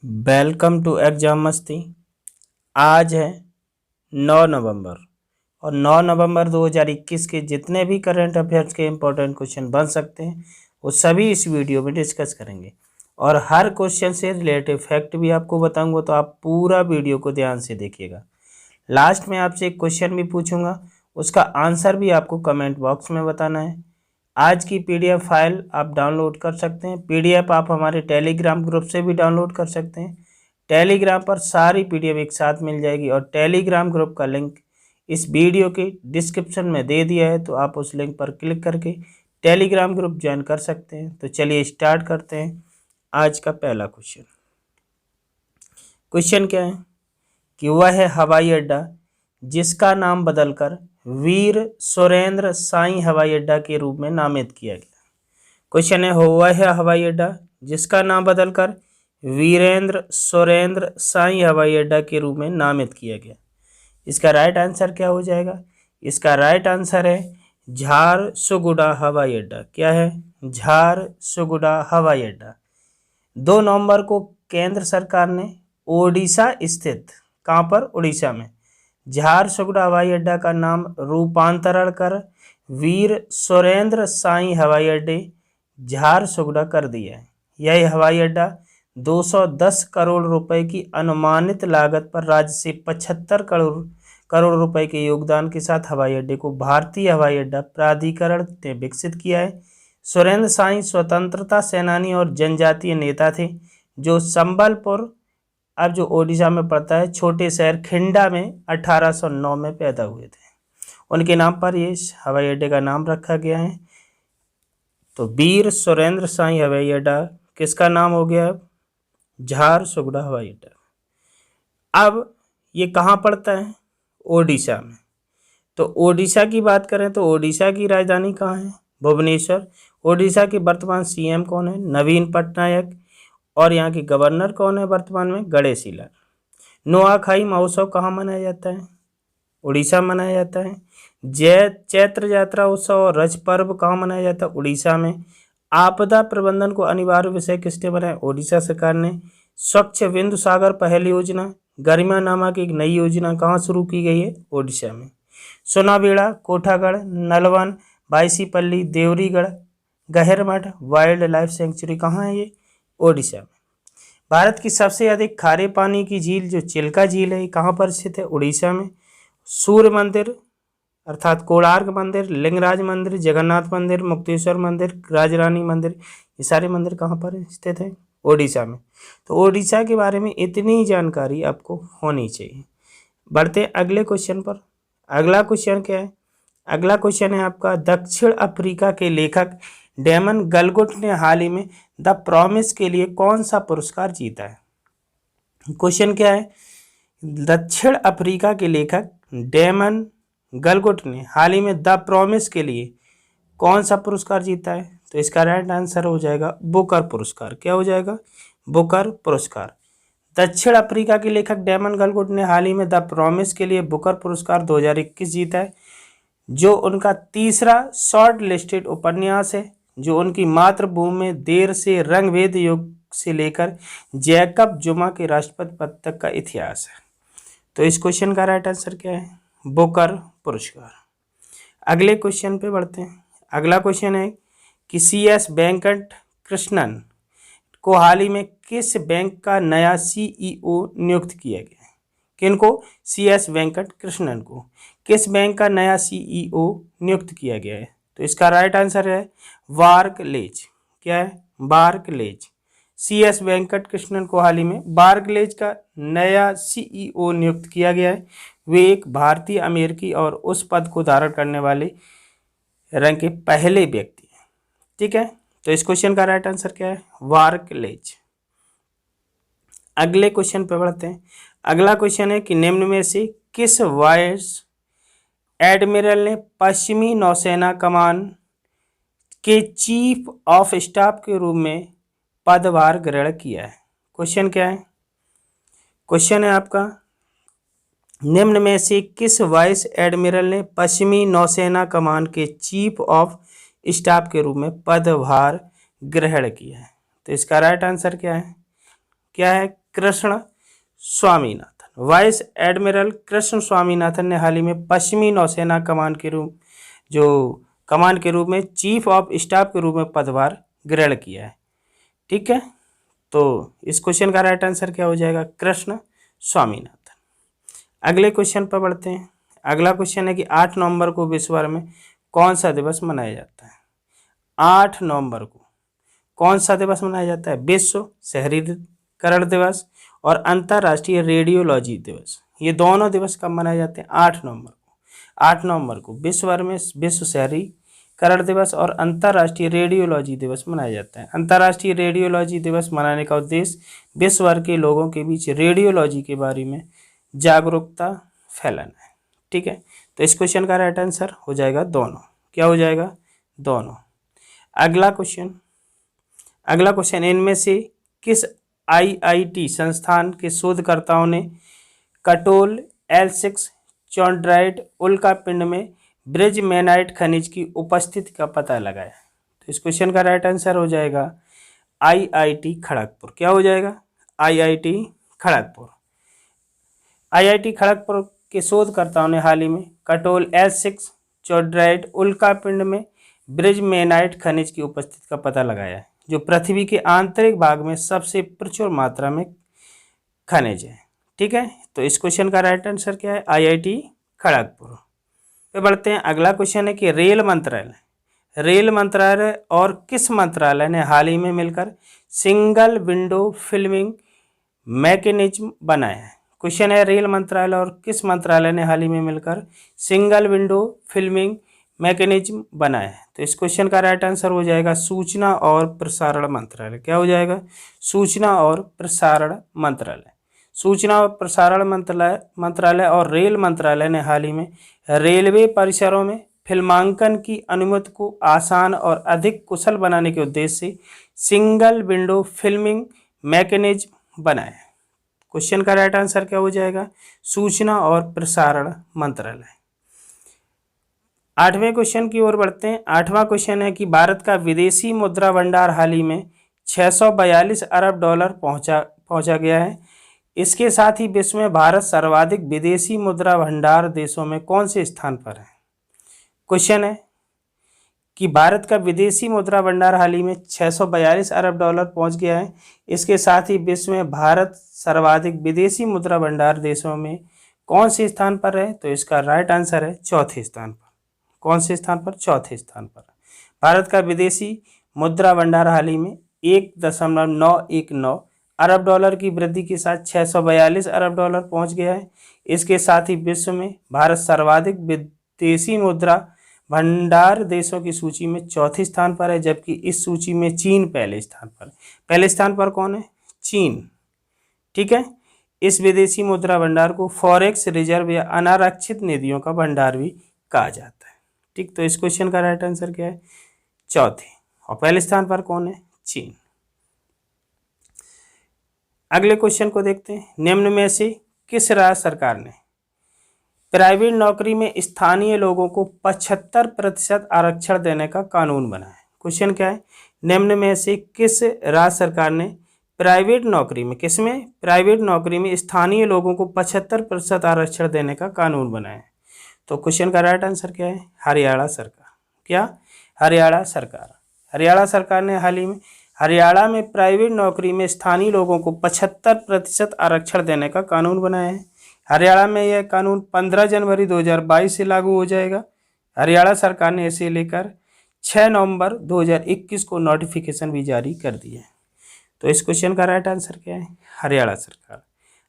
Welcome to exam मस्ती। आज है 9 नवंबर और 9 नवंबर 2021 के जितने भी करंट अफेयर्स के इम्पोर्टेंट क्वेश्चन बन सकते हैं वो सभी इस वीडियो में डिस्कस करेंगे और हर क्वेश्चन से रिलेटेड फैक्ट भी आपको बताऊंगा, तो आप पूरा वीडियो को ध्यान से देखिएगा। लास्ट में आपसे एक क्वेश्चन भी पूछूंगा, उसका आंसर भी आपको कमेंट बॉक्स में बताना है। आज की पीडीएफ फाइल आप डाउनलोड कर सकते हैं। पीडीएफ आप हमारे टेलीग्राम ग्रुप से भी डाउनलोड कर सकते हैं। टेलीग्राम पर सारी पीडीएफ एक साथ मिल जाएगी और टेलीग्राम ग्रुप का लिंक इस वीडियो के डिस्क्रिप्शन में दे दिया है, तो आप उस लिंक पर क्लिक करके टेलीग्राम ग्रुप ज्वाइन कर सकते हैं। तो चलिए स्टार्ट करते हैं आज का पहला क्वेश्चन। क्वेश्चन क्या है कि वह है हवाई अड्डा जिसका नाम बदलकर वीर सुरेंद्र साई हवाई अड्डा के रूप में नामित किया गया। क्वेश्चन है वह है हवाई अड्डा जिसका नाम बदलकर वीरेंद्र सुरेंद्र साई हवाई अड्डा के रूप में नामित किया गया। इसका राइट आंसर क्या हो जाएगा? इसका राइट आंसर है झारसुगुड़ा हवाई अड्डा। क्या है? झारसुगुड़ा हवाई अड्डा। 2 नवंबर को केंद्र सरकार ने ओडिशा स्थित, कहाँ पर? उड़ीसा में झारसुगुड़ा हवाई अड्डा का नाम रूपांतरण कर वीर सुरेंद्र साई हवाई अड्डे झारसुगुड़ा कर दिया है। यह हवाई अड्डा 210 करोड़ रुपए की अनुमानित लागत पर राज्य से 75 करोड़ रुपए के योगदान के साथ हवाई अड्डे को भारतीय हवाई अड्डा प्राधिकरण ने विकसित किया है। सुरेंद्र साई स्वतंत्रता सेनानी और जनजातीय नेता थे जो संबलपुर, अब जो ओडिशा में पड़ता है, छोटे शहर खिंडा में 1809 में पैदा हुए थे। उनके नाम पर ये हवाई अड्डे का नाम रखा गया है। तो वीर सुरेंद्र साई हवाई अड्डा किसका नाम हो गया? झारसुगुड़ा हवाई अड्डा। अब ये कहाँ पड़ता है? ओडिशा में। तो ओडिशा की बात करें तो ओडिशा की राजधानी कहाँ है? भुवनेश्वर। ओडिशा के वर्तमान सीएम कौन है? नवीन पटनायक। और यहाँ के गवर्नर कौन है वर्तमान में? गणेशी लाल। नुआखाई महोत्सव कहाँ मनाया जाता है? उड़ीसा मनाया जाता है। चैत्र यात्रा उत्सव और रज पर्व कहाँ मनाया जाता है? उड़ीसा में। आपदा प्रबंधन को अनिवार्य विषय किसने बनाया? ओडिशा सरकार ने। स्वच्छ बिंदु सागर पहल योजना, गरिमा नामक एक नई योजना कहाँ शुरू की गई है? ओडिशा में। Sonabeda, कोठागढ़, नलवन, बाईसीपल्ली, Debrigarh, गहरमठ wild life sanctuary कहाँ है? ये ओडिशा में। भारत की सबसे अधिक खारे पानी की झील जो चिल्का झील है, कहाँ पर स्थित है? उड़ीसा में। सूर्य मंदिर अर्थात कोणार्क मंदिर, लिंगराज मंदिर, जगन्नाथ मंदिर, मुक्तेश्वर मंदिर, राजरानी मंदिर, ये सारे मंदिर कहाँ पर स्थित है? ओडिशा में। तो ओडिशा के बारे में इतनी जानकारी आपको होनी चाहिए। बढ़ते हैं अगले क्वेश्चन पर। अगला क्वेश्चन क्या है? अगला क्वेश्चन है आपका, दक्षिण अफ्रीका के लेखक डेमन गलगुट ने हाल ही में द प्रॉमिस के लिए कौन सा पुरस्कार जीता है? क्वेश्चन क्या है? दक्षिण अफ्रीका के लेखक डेमन गलगुट ने हाल ही में द प्रॉमिस के लिए कौन सा पुरस्कार जीता है? तो इसका राइट आंसर हो जाएगा बुकर पुरस्कार। क्या हो जाएगा? बुकर पुरस्कार। दक्षिण अफ्रीका के लेखक डेमन गलगुट ने हाल ही में द प्रॉमिस के लिए बुकर पुरस्कार 2021 जीता है, जो उनका तीसरा शॉर्ट लिस्टेड उपन्यास है, जो उनकी मातृभूमि में देर से रंगभेद युग से लेकर जैकब जुमा के राष्ट्रपति पद तक का इतिहास है। तो इस क्वेश्चन का राइट आंसर क्या है? बुकर पुरस्कार। अगले क्वेश्चन पे बढ़ते हैं। अगला क्वेश्चन है कि CS वेंकट कृष्णन को हाल ही में किस बैंक का नया CEO नियुक्त किया गया है? किनको? CS वेंकट कृष्णन को किस बैंक का नया CEO नियुक्त किया गया है? तो इसका राइट आंसर है बार्कलेज। क्या है? बार्कलेज। CS वेंकट कृष्णन को हाल ही में बार्कलेज का नया CEO नियुक्त किया गया है। वे एक भारतीय अमेरिकी और उस पद को धारण करने वाले रंग के पहले व्यक्ति हैं। ठीक है, तो इस क्वेश्चन का राइट आंसर क्या है? बार्कलेज। अगले क्वेश्चन पे बढ़ते हैं। अगला क्वेश्चन है कि निम्न में से किस वाइस एडमिरल ने पश्चिमी नौसेना कमान के चीफ ऑफ स्टाफ के रूप में पदभार ग्रहण किया है? क्वेश्चन क्या है? क्वेश्चन है आपका, निम्न में से किस वाइस एडमिरल ने पश्चिमी नौसेना कमान के चीफ ऑफ स्टाफ के रूप में पदभार ग्रहण किया है? तो इसका राइट आंसर क्या है? क्या है? कृष्ण स्वामीनाथन। वाइस एडमिरल कृष्ण स्वामीनाथन ने हाल ही में पश्चिमी नौसेना कमान के रूप में चीफ ऑफ स्टाफ के रूप में पदभार ग्रहण किया है। ठीक है, तो इस क्वेश्चन का राइट आंसर क्या हो जाएगा? कृष्ण स्वामीनाथन। अगले क्वेश्चन पर बढ़ते हैं। अगला क्वेश्चन है कि 8 नवंबर को विश्व भर में कौन सा दिवस मनाया जाता है? 8 नवंबर को कौन सा दिवस मनाया जाता है? विश्व शहरीकरण दिवस और अंतर्राष्ट्रीय रेडियोलॉजी दिवस। ये दोनों दिवस कब मनाए जाते हैं? 8 नवंबर को। 8 नवंबर को विश्व भर में विश्व शहरीकरण दिवस और अंतर्राष्ट्रीय रेडियोलॉजी दिवस मनाया जाता है। अंतर्राष्ट्रीय रेडियोलॉजी दिवस मनाने का उद्देश्य विश्व भर के लोगों के बीच रेडियोलॉजी के बारे में जागरूकता फैलाना है। ठीक है, तो इस क्वेश्चन का राइट आंसर हो जाएगा दोनों। क्या हो जाएगा? दोनों। अगला क्वेश्चन इनमें से किस IIT संस्थान के शोधकर्ताओं ने कटोल L6 चॉन्ड्राइट उल्कापिंड में ब्रिजमैनाइट खनिज की उपस्थिति का पता लगाया? तो इस क्वेश्चन का राइट आंसर हो जाएगा IIT खड़गपुर। क्या हो जाएगा? IIT खड़गपुर। IIT खड़गपुर के शोधकर्ताओं ने हाल ही में कटोल L6 चॉन्ड्राइट उल्कापिंड में ब्रिजमैनाइट खनिज की उपस्थिति का पता लगाया है, जो पृथ्वी के आंतरिक भाग में सबसे प्रचुर मात्रा में खनिज है। ठीक है, तो इस क्वेश्चन का राइट आंसर क्या है? IIT खड़गपुर। पे बढ़ते हैं। अगला क्वेश्चन है कि रेल मंत्रालय और किस मंत्रालय ने हाल ही में मिलकर सिंगल विंडो फिल्मिंग मैकेनिज्म बनाया है? क्वेश्चन है रेल मंत्रालय और किस मंत्रालय ने हाल ही में मिलकर सिंगल विंडो फिल्मिंग मैकेनिज्म बनाया है? तो इस क्वेश्चन का राइट आंसर हो जाएगा सूचना और प्रसारण मंत्रालय। क्या हो जाएगा? सूचना और प्रसारण मंत्रालय। सूचना और प्रसारण मंत्रालय और रेल मंत्रालय ने हाल ही में रेलवे परिसरों में फिल्मांकन की अनुमति को आसान और अधिक कुशल बनाने के उद्देश्य से सिंगल विंडो फिल्मिंग मैकेनिज्म बनाया है। क्वेश्चन का राइट आंसर क्या हो जाएगा? सूचना और प्रसारण मंत्रालय। 8वें क्वेश्चन की ओर बढ़ते हैं। 8वां क्वेश्चन है कि भारत का विदेशी मुद्रा भंडार हाल ही में 642 अरब डॉलर पहुंचा गया है। इसके साथ ही विश्व में भारत सर्वाधिक विदेशी मुद्रा भंडार देशों में कौन से स्थान पर है? क्वेश्चन है कि भारत का विदेशी मुद्रा भंडार हाल ही में 642 अरब डॉलर पहुंच गया है। इसके साथ ही विश्व में भारत सर्वाधिक विदेशी मुद्रा भंडार देशों में कौन से स्थान पर है? तो इसका राइट आंसर है चौथे स्थान पर। कौन से स्थान पर? चौथे स्थान पर। भारत का विदेशी मुद्रा भंडार हाल ही में 1.919 अरब डॉलर की वृद्धि के साथ 642 अरब डॉलर पहुंच गया है। इसके साथ ही विश्व में भारत सर्वाधिक विदेशी मुद्रा भंडार देशों की सूची में चौथे स्थान पर है, जबकि इस सूची में चीन पहले स्थान पर। पहले स्थान पर कौन है? चीन। ठीक है, इस विदेशी मुद्रा भंडार को फॉरेक्स रिजर्व या अनारक्षित निधियों का भंडार भी कहा जाता है। ठीक, तो इस क्वेश्चन का राइट आंसर क्या है? चौथे। और पहले स्थान पर कौन है? चीन। अगले क्वेश्चन को देखते हैं। निम्न में से किस राज्य सरकार ने प्राइवेट नौकरी में स्थानीय लोगों को 75% आरक्षण देने का कानून बनाया? क्वेश्चन क्या है? निम्न में से किस राज्य सरकार ने प्राइवेट नौकरी में प्राइवेट नौकरी में स्थानीय लोगों को 75% आरक्षण देने का कानून बनाया? तो क्वेश्चन का राइट आंसर क्या है? हरियाणा सरकार। क्या? हरियाणा सरकार। हरियाणा सरकार ने हाल ही में हरियाणा में प्राइवेट नौकरी में स्थानीय लोगों को 75% आरक्षण देने का कानून बनाया है। हरियाणा में यह कानून 15 जनवरी 2022 से लागू हो जाएगा। हरियाणा सरकार ने इसे लेकर 6 नवंबर 2021 को नोटिफिकेशन भी जारी कर दी है। तो इस क्वेश्चन का राइट आंसर क्या है? हरियाणा सरकार।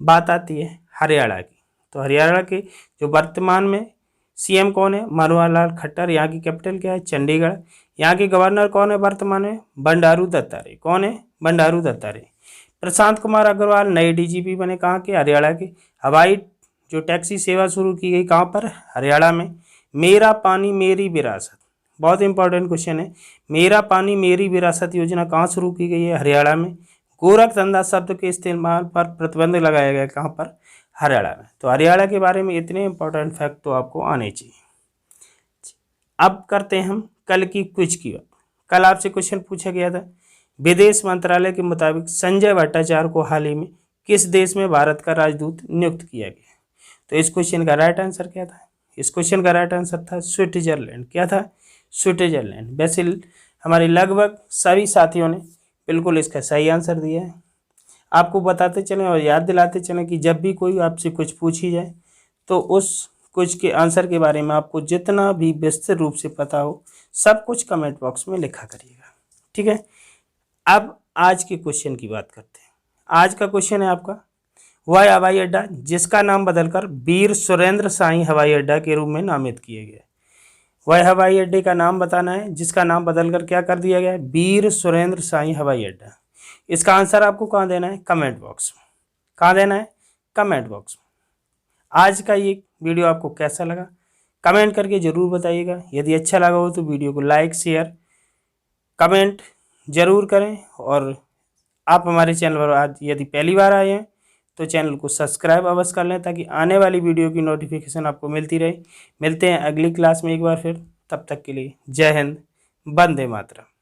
बात आती है हरियाणा की। तो हरियाणा के जो वर्तमान में CM कौन है? मनोहर लाल खट्टर। यहाँ की कैपिटल क्या है? चंडीगढ़। यहाँ के गवर्नर कौन है वर्तमान में? बंडारू दत्तात्रेय। कौन है? बंडारू दत्तात्रेय। प्रशांत कुमार अग्रवाल नए DGP बने। कहाँ के? हरियाणा के। हवाई जो टैक्सी सेवा शुरू की गई कहाँ पर? हरियाणा में। मेरा पानी मेरी विरासत, बहुत इंपॉर्टेंट क्वेश्चन है। मेरा पानी मेरी विरासत योजना कहाँ शुरू की गई है? हरियाणा में। गोरख धंधा शब्द के इस्तेमाल पर प्रतिबंध लगाया गया कहाँ पर? हरियाणा में। तो हरियाणा के बारे में इतने इंपॉर्टेंट फैक्ट तो आपको आने चाहिए। अब करते हैं हम कल की क्विज की बात। कल आपसे क्वेश्चन पूछा गया था, विदेश मंत्रालय के मुताबिक संजय भट्टाचार्य को हाल ही में किस देश में भारत का राजदूत नियुक्त किया गया? तो इस क्वेश्चन का राइट आंसर क्या था? इस क्वेश्चन का राइट आंसर था स्विट्जरलैंड। क्या था? स्विट्जरलैंड। वैसे हमारे लगभग सभी साथियों ने बिल्कुल इसका सही आंसर दिया है। आपको बताते चलें और याद दिलाते चलें कि जब भी कोई आपसे कुछ पूछी जाए तो उस कुछ के आंसर के बारे में आपको जितना भी विस्तृत रूप से पता हो सब कुछ कमेंट बॉक्स में लिखा करिएगा, ठीक है। अब आज के क्वेश्चन की बात करते हैं। आज का क्वेश्चन है आपका, वह हवाई अड्डा जिसका नाम बदलकर वीर सुरेंद्र साई हवाई अड्डा के रूप में नामित किया गया। वह हवाई अड्डे का नाम बताना है जिसका नाम बदलकर क्या कर दिया गया? वीर सुरेंद्र साई हवाई अड्डा। इसका आंसर आपको कहाँ देना है? कमेंट बॉक्स में। कहाँ देना है? कमेंट बॉक्स में। आज का ये वीडियो आपको कैसा लगा कमेंट करके ज़रूर बताइएगा। यदि अच्छा लगा हो तो वीडियो को लाइक शेयर कमेंट ज़रूर करें, और आप हमारे चैनल पर आज यदि पहली बार आए हैं तो चैनल को सब्सक्राइब अवश्य कर लें ताकि आने वाली वीडियो की नोटिफिकेशन आपको मिलती रहे। मिलते हैं अगली क्लास में एक बार फिर, तब तक के लिए जय हिंद, वंदे मातरम।